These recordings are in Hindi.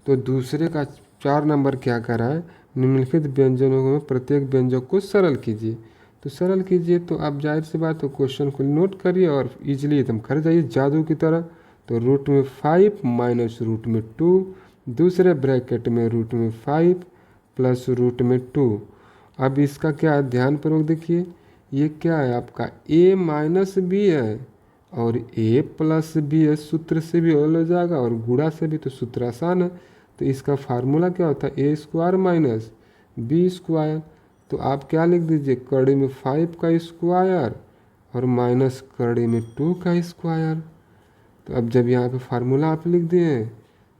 तो दूसरे का 4 नंबर क्या कर रहा है, निम्नलिखित व्यंजनों में प्रत्येक व्यंजक को सरल कीजिए। तो सरल कीजिए तो आप जाहिर सी बात तो क्वेश्चन को नोट करिए और इजीली एकदम कर जाइए जादू की तरह। तो रूट में 5 माइनस रूट में 2, दूसरे ब्रैकेट में रूट में 5 प्लस रूट में 2। अब इसका क्या है, ध्यानपूर्वक देखिए, ये क्या है आपका a माइनस बी है और a प्लस बी है, सूत्र से भी हो जाएगा और गुणा से भी, तो सूत्र आसान है। तो इसका फार्मूला क्या होता है, a square minus B square. तो आप क्या लिख दीजिए, कड़ी में 5 का स्क्वायर और माइनस कड़ी में 2 का स्क्वायर। तो अब जब यहाँ पे फार्मूला आप लिख दिए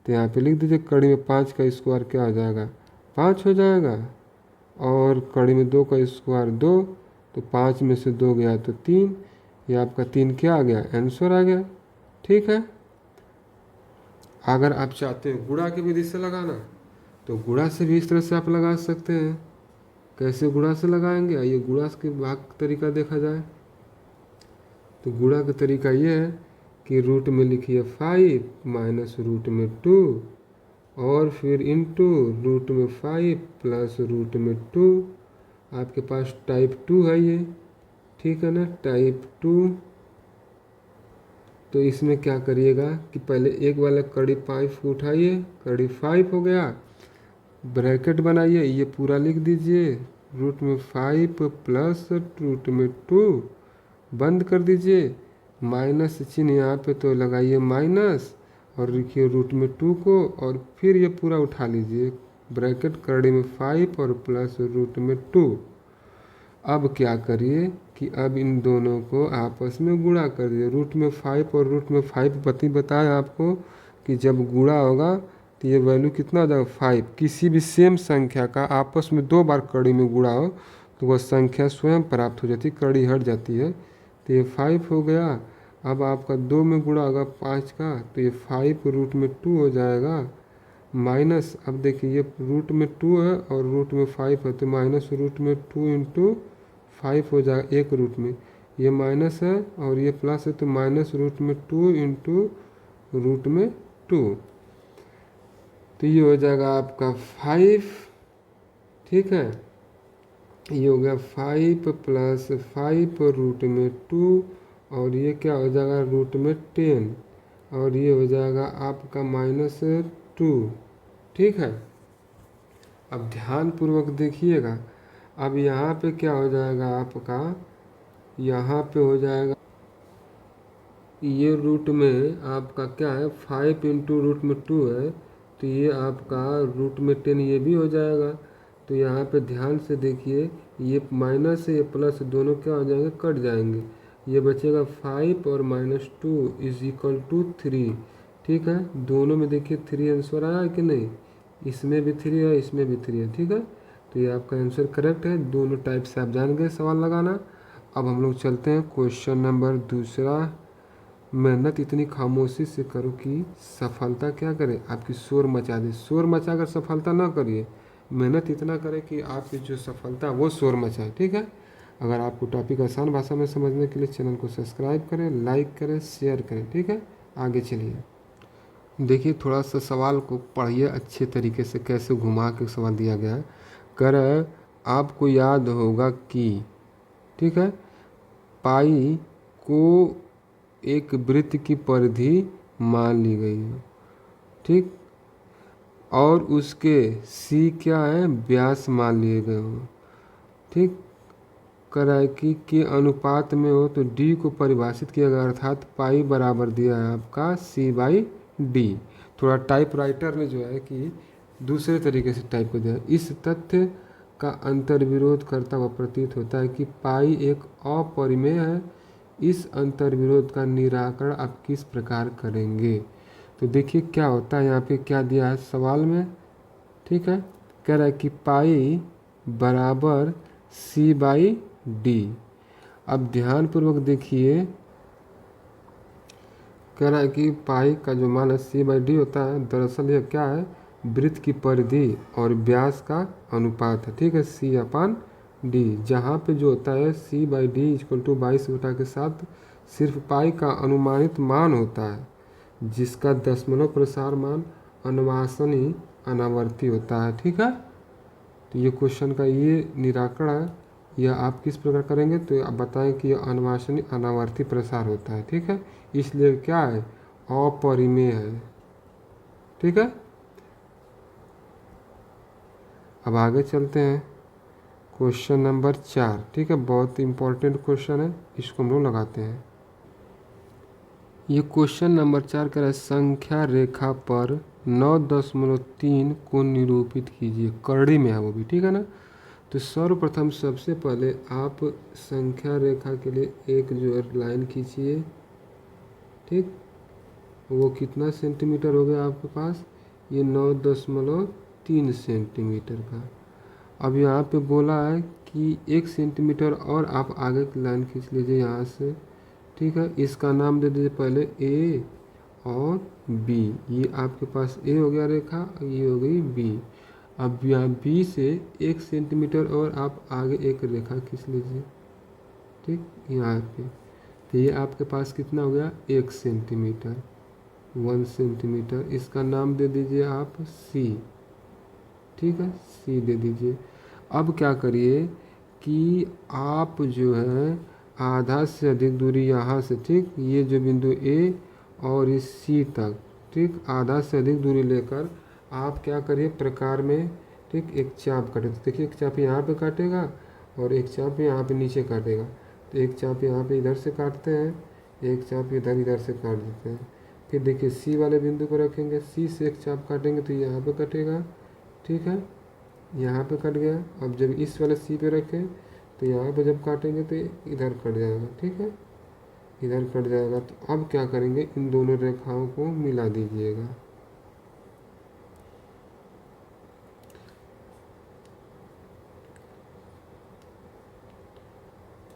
तो यहाँ पे लिख दीजिए कड़ी में 5 का स्क्वायर क्या हो जाएगा, 5 हो जाएगा, और कड़ी में 2 का स्क्वायर 2, तो 5 में से 2 गया तो 3, ये आपका 3 क्या आ गया, आंसर आ गया। ठीक है। अगर आप चाहते हो गुणा की विधि से लगाना तो गुणा से भी इस तरह से आप लगा सकते हैं। कैसे गुणा से लगाएंगे, आइए गुणा के भाग का तरीका देखा जाए। तो गुणा का तरीका ये है कि रूट में लिखिए 5 माइनस रूट में 2 और फिर इंटू रूट में 5 प्लस रूट में 2। आपके पास टाइप 2 है ये, ठीक है ना, टाइप 2। तो इसमें क्या करिएगा कि पहले एक वाला कड़ी 5 को उठाइए, कड़ी 5 हो गया, ब्रैकेट बनाइए, ये पूरा लिख दीजिए, रूट में 5 प्लस रूट में 2 बंद कर दीजिए, माइनस चिन्ह यहाँ पे तो लगाइए माइनस और लिखिए रूट में 2 को, और फिर ये पूरा उठा लीजिए, ब्रैकेट कड़ी में 5 और प्लस रूट में 2। अब क्या करिए कि अब इन दोनों को आपस में गुणा कर दिए, रूट में 5 और रूट में 5 बताया आपको कि जब गुणा होगा तो ये वैल्यू कितना हो जाएगा, 5। किसी भी सेम संख्या का आपस में 2 बार कड़ी में गुणा हो तो वह संख्या स्वयं प्राप्त हो जाती है, कड़ी हट जाती है। तो ये 5 हो गया। अब आपका 2 में गुणा होगा 5 का, तो ये 5 रूट में 2 हो जाएगा, माइनस, अब देखिए ये रूट में 2 है और रूट में 5 है, तो माइनस रूट में 2 इंटू 5 हो जाएगा, एक रूट में, ये माइनस है और ये प्लस है, तो माइनस रूट में 2 इंटू रूट में 2। तो ये हो जाएगा आपका 5, ठीक है। ये हो गया 5 प्लस 5 रूट में 2 और ये क्या हो जाएगा रूट में 10 और ये हो जाएगा आपका -2, ठीक है। अब ध्यान पूर्वक देखिएगा, अब यहाँ पे क्या हो जाएगा आपका, यहाँ पे हो जाएगा ये रूट में आपका क्या है 5 इंटू रूट में 2 है, तो ये आपका रूट में 10 ये भी हो जाएगा। तो यहाँ पे ध्यान से देखिए, ये माइनस ये प्लस दोनों क्या हो जाएंगे, कट जाएंगे, ये बचेगा 5 और -2 इज इक्वल टू 3, ठीक है। दोनों में देखिए 3 आंसर आया है कि नहीं, इसमें भी 3 है, इसमें भी 3 है, ठीक है। तो ये आपका आंसर करेक्ट है, दोनों टाइप से आप जान गए सवाल लगाना। अब हम लोग चलते हैं क्वेश्चन नंबर दूसरा। मेहनत इतनी खामोशी से करो कि सफलता क्या करे, आपकी शोर मचा दे। शोर मचा कर सफलता ना करिए, मेहनत इतना करें कि आपकी जो सफलता है वो शोर मचाए, ठीक है। अगर आपको टॉपिक आसान भाषा में समझने के लिए चैनल को सब्सक्राइब करें, लाइक करें, शेयर करें, ठीक है। आगे चलिए, देखिए थोड़ा सा सवाल को पढ़िए अच्छे तरीके से, कैसे घुमा के सवाल दिया गया है। कर आपको याद होगा कि, ठीक है, पाई को एक वृत्त की परिधि मान ली गई है, ठीक, और उसके सी क्या है, व्यास मान लिए गए हो, ठीक। कराइकी के अनुपात में हो तो डी को परिभाषित किया गया, अर्थात पाई बराबर दिया है आपका सी बाई डी। थोड़ा टाइपराइटर ने जो है कि दूसरे तरीके से टाइप कर दिया। इस तथ्य का अंतर्विरोध करता हुआ प्रतीत होता है कि पाई एक अपरिमेय है। इस अंतर्विरोध का निराकरण आप किस प्रकार करेंगे। तो देखिए क्या होता है, यहाँ पे क्या दिया है सवाल में, ठीक है। कह रहा है कि पाई बराबर सी बाई डी। अब ध्यानपूर्वक देखिए, कह रहा है कि पाई का जो मान है सी बाई डी होता है, दरअसल यह क्या है, वृत्त की परिधि और व्यास का अनुपात है, ठीक है, सी अपान डी। जहाँ पे जो होता है सी बाई डी इक्वल टू 22 बटा के साथ सिर्फ पाई का अनुमानित मान होता है, जिसका दशमलव प्रसार मान अनुवासनी अनावर्ती होता है। ठीक है, तो ये क्वेश्चन का ये निराकरण है। यह आप किस प्रकार करेंगे तो आप बताएं कि यह अनुवासनी अनावर्ती प्रसार होता है। ठीक है, इसलिए क्या है, अपरिमेय है। ठीक है, अब आगे चलते हैं क्वेश्चन नंबर 4। ठीक है, बहुत इंपॉर्टेंट क्वेश्चन है, इसको हम लोग लगाते हैं। ये क्वेश्चन नंबर 4 कह रहा है संख्या रेखा पर 9.3 को निरूपित कीजिए। करड़ी में है वो भी। ठीक है ना, तो सर्वप्रथम सबसे पहले आप संख्या रेखा के लिए एक जो है लाइन खींचिए। ठीक, वो कितना सेंटीमीटर हो गया आपके पास, ये 9.3 सेंटीमीटर का। अब यहाँ पे बोला है कि 1 सेंटीमीटर और आप आगे की लाइन खींच लीजिए यहाँ से। ठीक है, इसका नाम दे दीजिए पहले ए और बी। ये आपके पास ए हो गया रेखा, ये हो गई बी। अब यहाँ बी से 1 सेंटीमीटर और आप आगे एक रेखा खींच लीजिए। ठीक, यहाँ पे तो ये आपके पास कितना हो गया, 1 सेंटीमीटर, 1 सेंटीमीटर। इसका नाम दे दीजिए आप सी। ठीक है, सी दे दीजिए। अब क्या करिए कि आप जो है आधा से अधिक दूरी यहाँ से, ठीक, ये जो बिंदु ए और इस सी तक, ठीक, आधा से अधिक दूरी लेकर आप क्या करिए प्रकार में, ठीक, एक चाप काटे। तो देखिए एक चाप यहाँ पे काटेगा और एक चाप यहाँ पे नीचे काटेगा। तो एक चाप यहाँ पे इधर से काटते हैं, एक चाप इधर से काट देते हैं। फिर देखिए सी वाले बिंदु को रखेंगे, सी से एक चाप काटेंगे तो यहाँ पे कटेगा। ठीक है, यहाँ पे कट गया। अब जब इस वाले सी पे रखें तो यहाँ पे जब काटेंगे तो इधर कट जाएगा। ठीक है, इधर कट जाएगा। तो अब क्या करेंगे, इन दोनों रेखाओं को मिला दीजिएगा।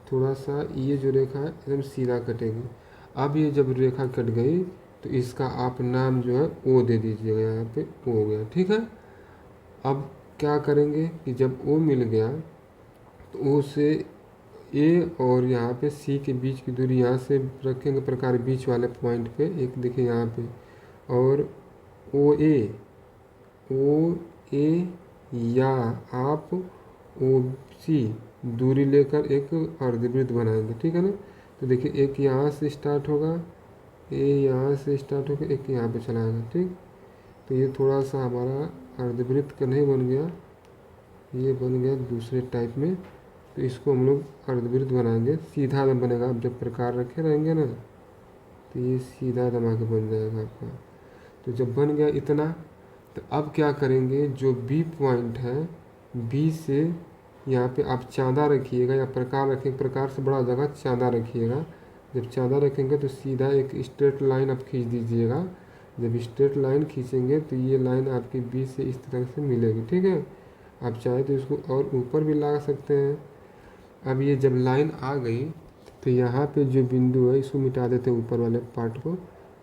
थोड़ा सा ये जो रेखा है एकदम सीधा कटेगी। अब ये जब रेखा कट गई तो इसका आप नाम जो है ओ दे दीजिएगा, यहाँ पे ओ हो गया। ठीक है, अब क्या करेंगे कि जब ओ मिल गया तो ओ से ए और यहाँ पे सी के बीच की दूरी यहाँ से रखेंगे प्रकार बीच वाले पॉइंट पे, एक देखिए यहाँ पे, और ओ ए या आप ओ सी दूरी लेकर एक अर्धवृत्त बनाएंगे। ठीक है ना, तो देखिए एक यहाँ से स्टार्ट होगा, ए यहाँ से स्टार्ट होकर एक यहाँ पे चलाएगा। ठीक, तो ये थोड़ा सा हमारा अर्धवृत्त का नहीं बन गया, ये बन गया दूसरे टाइप में। तो इसको हम लोग अर्धवृत्त बनाएंगे, सीधा दम बनेगा। अब जब प्रकार रखे रहेंगे ना तो ये सीधा दम आके बन जाएगा आपका। तो जब बन गया इतना, तो अब क्या करेंगे, जो बी पॉइंट है, बी से यहाँ पे आप चांदा रखिएगा या प्रकार रखेंगे, प्रकार से बड़ा जगह चांदा रखिएगा। जब चांदा रखेंगे तो सीधा एक स्ट्रेट लाइन आप खींच दीजिएगा। जब स्ट्रेट लाइन खींचेंगे तो ये लाइन आपकी बी से इस तरह से मिलेगी। ठीक है, आप चाहे तो इसको और ऊपर भी ला सकते हैं। अब ये जब लाइन आ गई तो यहाँ पे जो बिंदु है इसको मिटा देते हैं, ऊपर वाले पार्ट को।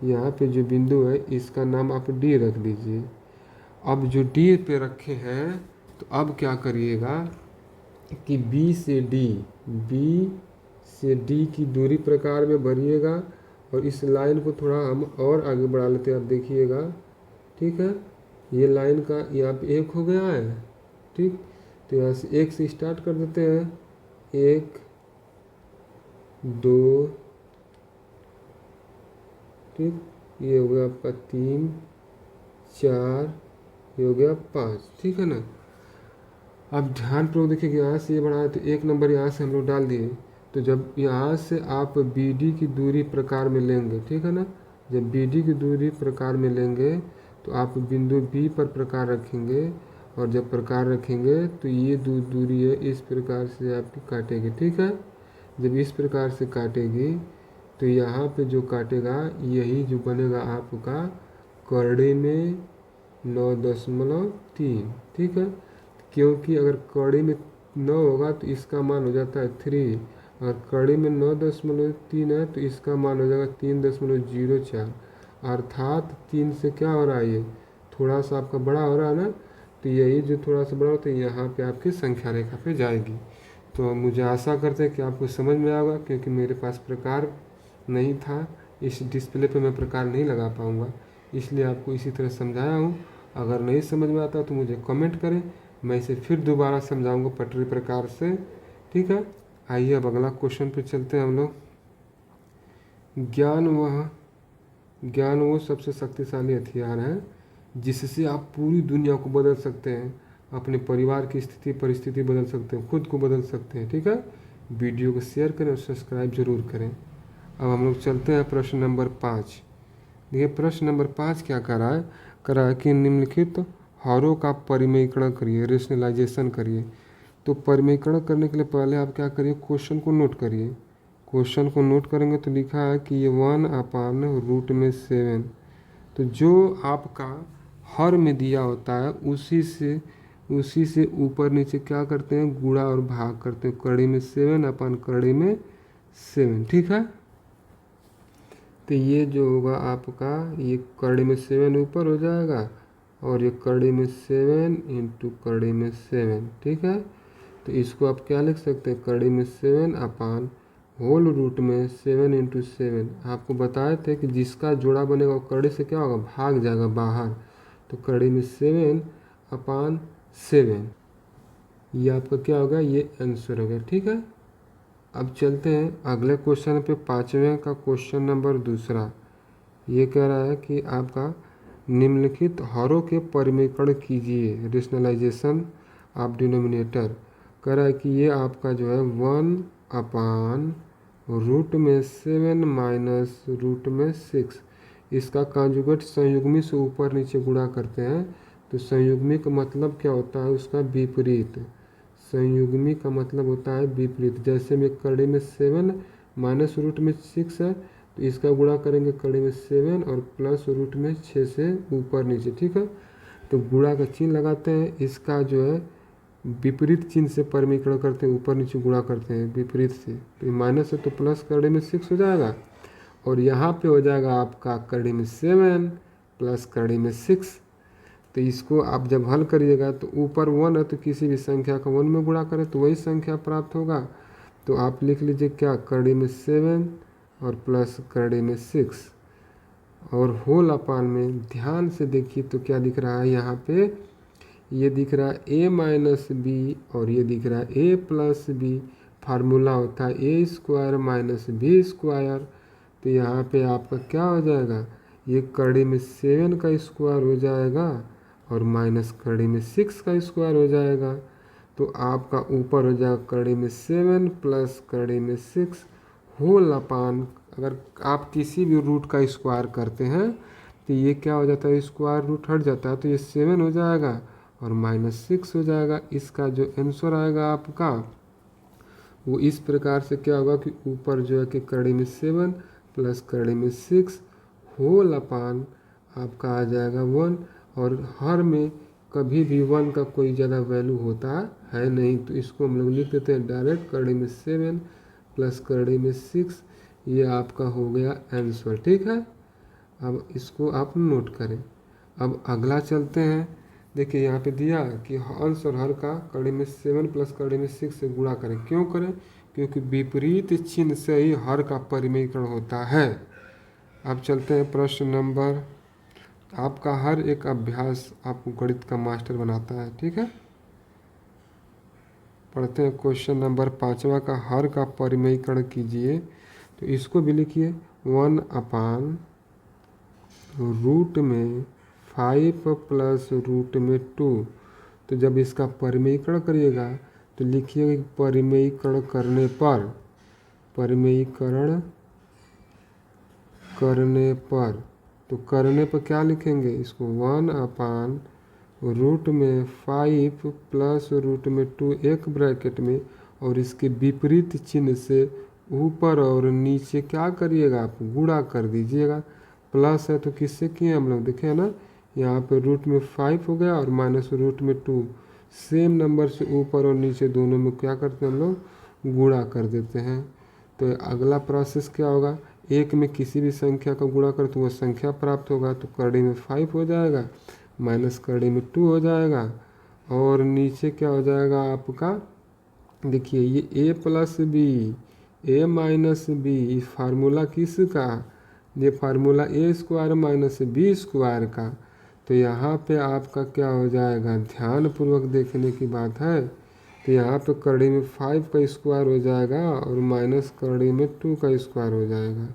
यहाँ पे जो बिंदु है इसका नाम आप डी रख दीजिए। अब जो डी पे रखे हैं तो अब क्या करिएगा कि बी से डी की दूरी प्रकार में भरिएगा और इस लाइन को थोड़ा हम और आगे बढ़ा लेते हैं। आप देखिएगा, ठीक है, ये लाइन का यहाँ पे 1 हो गया है। ठीक, तो यहाँ से 1 से स्टार्ट कर देते हैं, 1 2, ठीक, ये हो गया आपका 3 4, ये हो गया 5। ठीक है ना, अब ध्यानपूर्वक देखिए यहाँ से ये बढ़ाया तो 1 नंबर यहाँ से हम लोग डाल दिए। तो जब यहाँ से आप बी डी की दूरी प्रकार में लेंगे, ठीक है ना, जब बी डी की दूरी प्रकार में लेंगे तो आप बिंदु बी पर प्रकार रखेंगे और जब प्रकार रखेंगे तो ये दूरी है इस प्रकार से आपकी काटेगी। ठीक है, जब इस प्रकार से काटेगी तो यहाँ पे जो काटेगा यही जो बनेगा आपका करड़े में 9.3। ठीक है, क्योंकि अगर कड़ी में 9 होगा तो इसका मान हो जाता है 3, अगर कड़ी में 9.3 है तो इसका मान हो जाएगा 3.04। अर्थात 3 से क्या हो रहा है, ये थोड़ा सा आपका बड़ा हो रहा है ना, तो यही जो थोड़ा सा बड़ा होता है यहाँ पे आपकी संख्या रेखा पे जाएगी। तो मुझे आशा करते हैं कि आपको समझ में आएगा, क्योंकि मेरे पास प्रकार नहीं था, इस डिस्प्ले पे मैं प्रकार नहीं लगा पाऊँगा, इसलिए आपको इसी तरह समझाया हूँ। अगर नहीं समझ में आता तो मुझे कमेंट करें, मैं इसे फिर दोबारा समझाऊंगा पटरी प्रकार से। ठीक है, आइए अब अगला क्वेश्चन पे चलते हैं हम लोग। ज्ञान वो सबसे शक्तिशाली हथियार है जिससे आप पूरी दुनिया को बदल सकते हैं, अपने परिवार की स्थिति परिस्थिति बदल सकते हैं, खुद को बदल सकते हैं। ठीक है, वीडियो को शेयर करें और सब्सक्राइब जरूर करें। अब हम लोग चलते हैं प्रश्न नंबर 5। देखिए प्रश्न नंबर 5 क्या कर रहा है कि निम्नलिखित हरों का परिमेयीकरण करिए, रेशनलाइजेशन करिए। तो परिमेयीकरण करने के लिए पहले आप क्या करिए, क्वेश्चन को नोट करिए। क्वेश्चन को नोट करेंगे तो लिखा है कि ये 1/√7। तो जो आपका हर में दिया होता है उसी से ऊपर नीचे क्या करते हैं, गुणा और भाग करते हैं। कड़ी में 7/7। ठीक है, तो ये जो होगा आपका, ये कड़ी में 7 ऊपर हो जाएगा और ये कड़ी में 7 इंटू कड़ी में 7। ठीक है, तो इसको आप क्या लिख सकते हैं, कड़ी में 7/√7 इंटू 7। आपको बताए थे कि जिसका जोड़ा बनेगा वो कड़ी से क्या होगा, भाग जाएगा बाहर। तो कड़ी में 7/7, ये आपका क्या होगा, ये आंसर हो गया। ठीक है, अब चलते हैं अगले क्वेश्चन पे, 5वें का क्वेश्चन नंबर 2। ये कह रहा है कि आपका निम्नलिखित हरों के परिमेयीकरण कीजिए, रेशनलाइजेशन ऑफ डिनोमिनेटर। कह रहा है कि ये आपका जो है 1/√7 माइनस √6, इसका कॉन्जुगेट संयुग्मी से ऊपर नीचे गुणा करते हैं। तो संयुग्मी का मतलब क्या होता है, उसका विपरीत। संयुग्मी का मतलब होता है विपरीत। जैसे में कड़ी में 7 माइनस √6 है, तो इसका गुणा करेंगे कड़ी में 7 और प्लस √6 से ऊपर नीचे। ठीक है, तो गुणा का चिन्ह लगाते हैं, इसका जो है विपरीत चिन्ह से परिमेयीकरण करते हैं, ऊपर नीचे गुणा करते हैं विपरीत से। तो माइनस है तो प्लस कड़ी में 6 हो जाएगा और यहाँ पे हो जाएगा आपका कड़ी में 7 प्लस कड़ी में 6। तो इसको आप जब हल करिएगा तो ऊपर 1 है तो किसी भी संख्या का 1 में गुणा करें तो वही संख्या प्राप्त होगा। तो आप लिख लीजिए क्या, कड़ी में 7 और प्लस कड़ी में 6 और होल अपान में ध्यान से देखिए तो क्या दिख रहा है यहाँ पे, ये दिख रहा है a माइनस बी और ये दिख रहा है a प्लस बी। फार्मूला होता है a² माइनस b²। तो यहाँ पे आपका क्या हो जाएगा, ये कड़ी में 7 का स्क्वायर हो जाएगा और माइनस कड़ी में 6 का स्क्वायर हो जाएगा। तो आपका ऊपर हो जाएगा कड़ी में 7 प्लस कड़ी में 6 होल अपान, अगर आप किसी भी रूट का स्क्वायर करते हैं तो ये क्या हो जाता है, स्क्वायर रूट हट जाता है तो ये 7 हो जाएगा और माइनस 6 हो जाएगा। इसका जो आंसर आएगा आपका वो इस प्रकार से क्या होगा कि ऊपर जो है कि कड़ी में 7 प्लस कड़ी में 6 होल अपान आपका आ जाएगा 1। और हर में कभी भी 1 का कोई ज़्यादा वैल्यू होता है नहीं, तो इसको हम लोग लिख देते हैं डायरेक्ट कड़ी में 7 प्लस कड़ी में 6। ये आपका हो गया आंसर। ठीक है, अब इसको आप नोट करें। अब अगला चलते हैं। देखिए यहाँ पे दिया कि अंश और हर का कड़ी में 7 प्लस कड़ी में 6 से गुणा करें। क्यों करें, क्योंकि विपरीत चिन्ह से ही हर का परिमेयीकरण होता है। अब चलते हैं प्रश्न नंबर, आपका हर एक अभ्यास आपको गणित का मास्टर बनाता है। ठीक है, पढ़ते हैं क्वेश्चन नंबर 5वां का हर का परिमेयीकरण कीजिए। तो इसको भी लिखिए 1/√5 प्लस √2। तो जब इसका परिमेयीकरण करिएगा तो लिखिए परिमेयीकरण तो करने पर क्या लिखेंगे, इसको 1/√5 प्लस √2 एक ब्रैकेट में और इसके विपरीत चिन्ह से ऊपर और नीचे क्या करिएगा, आप गुणा कर दीजिएगा। प्लस है तो किससे किए हम लोग, देखे ना यहाँ पे √5 हो गया और माइनस √2 सेम नंबर से ऊपर और नीचे दोनों में क्या करते हैं हम लोग, गुणा कर देते हैं। तो अगला प्रोसेस क्या होगा, एक में किसी भी संख्या का गुणा कर तो वह संख्या प्राप्त होगा। तो कड़ी में 5 हो जाएगा माइनस कड़ी में 2 हो जाएगा और नीचे क्या हो जाएगा आपका, देखिए ये a plus B a minus B, formula किसका, ये formula A square minus B square का। तो यहाँ पे आपका क्या हो जाएगा, ध्यानपूर्वक देखने की बात है। तो यहाँ पे कड़ी में 5 का स्क्वायर हो जाएगा और माइनस कड़ी में 2 का स्क्वायर हो जाएगा।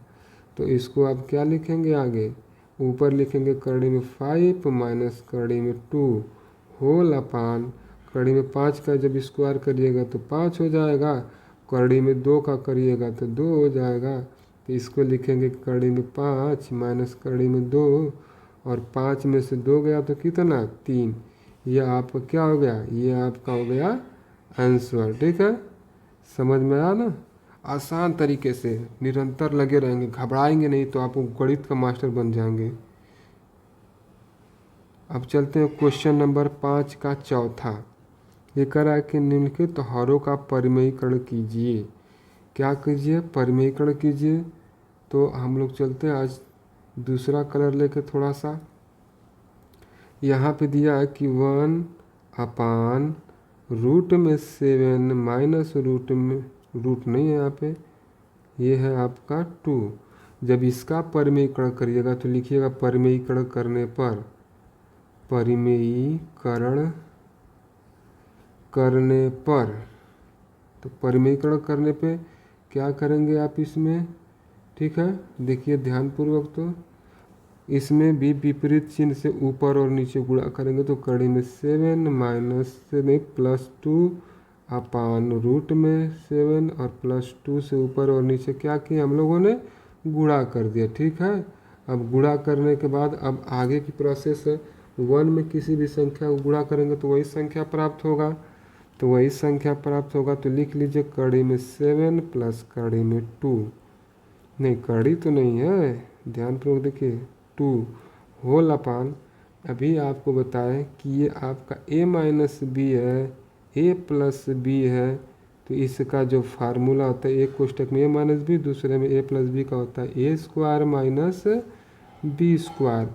तो इसको आप क्या लिखेंगे आगे, ऊपर लिखेंगे कड़ी में 5 माइनस कड़ी में 2 होल अपान कड़ी में 5 का जब स्क्वायर करिएगा तो 5 हो जाएगा, कड़ी में 2 का करिएगा तो 2 हो जाएगा। तो इसको लिखेंगे कड़ी में 5 माइनस कड़ी में 2 और 5 में से 2 गया तो कितना 3। ये आपका क्या हो गया, ये आपका हो गया आंसर। ठीक है, समझ में आया ना। आसान तरीके से निरंतर लगे रहेंगे, घबराएंगे नहीं तो आप गणित का मास्टर बन जाएंगे। अब चलते हैं क्वेश्चन नंबर 5 का चौथा। ये कह रहा है कि निम्नलिखित हरों का परिमेयीकरण कीजिए। क्या कीजिए, परिमेयीकरण कीजिए। तो हम लोग चलते हैं आज दूसरा कलर लेके थोड़ा सा। यहाँ पे दिया है कि 1 अपान रूट में 7 माइनस रूट में, रूट नहीं है यहाँ पे, ये है आपका 2। जब इसका परिमेयीकरण करिएगा तो लिखिएगा परिमेयीकरण करने पर, परिमेयीकरण करने पर, तो परिमेयीकरण करने पे क्या करेंगे आप इसमें। ठीक है, देखिए ध्यानपूर्वक। तो इसमें भी विपरीत चिन्ह से ऊपर और नीचे गुणा करेंगे तो कड़ी में 7 माइनस में +2 अपान रूट में 7 और +2 से ऊपर और नीचे क्या किया हम लोगों ने, गुणा कर दिया। ठीक है, अब गुणा करने के बाद अब आगे की प्रोसेस है, 1 में किसी भी संख्या को गुणा करेंगे तो वही संख्या प्राप्त होगा। तो वही संख्या प्राप्त होगा तो लिख लीजिए कड़ी में 7 प्लस कड़ी में 2, नहीं कड़ी तो नहीं है, ध्यानपूर्वक देखिए, 2 होल अपान, अभी आपको बताएं कि ये आपका a माइनस बी है, a प्लस बी है। तो इसका जो फार्मूला होता है, एक कोष्टक में a माइनस बी, दूसरे में a प्लस बी का होता है a square minus B square.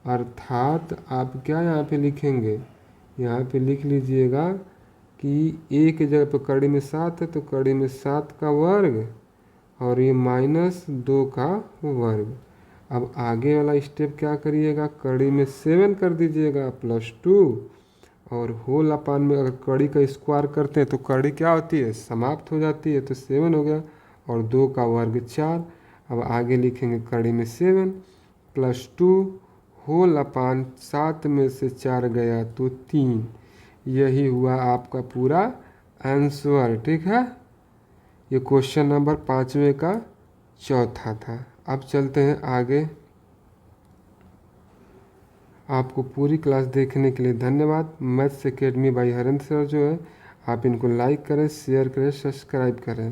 अर्थात आप क्या यहाँ पे लिखेंगे, यहाँ पे लिख लीजिएगा कि a की जगह पर कड़ी में 7 है तो कड़ी में 7 का वर्ग और ये -2 का वर्ग। अब आगे वाला स्टेप क्या करिएगा, कड़ी में 7 कर दीजिएगा +2 और होल अपान में अगर कड़ी का स्क्वायर करते हैं तो कड़ी क्या होती है, समाप्त हो जाती है। तो 7 हो गया और 2 का वर्ग 4। अब आगे लिखेंगे कड़ी में 7 +2 होल अपान 7 में से 4 गया तो 3। यही हुआ आपका पूरा आंसर। ठीक है, ये क्वेश्चन नंबर 5वें का चौथा था। अब चलते हैं आगे। आपको पूरी क्लास देखने के लिए धन्यवाद। Maths academy by Harendra sir जो है, आप इनको लाइक करें, शेयर करें, सब्सक्राइब करें।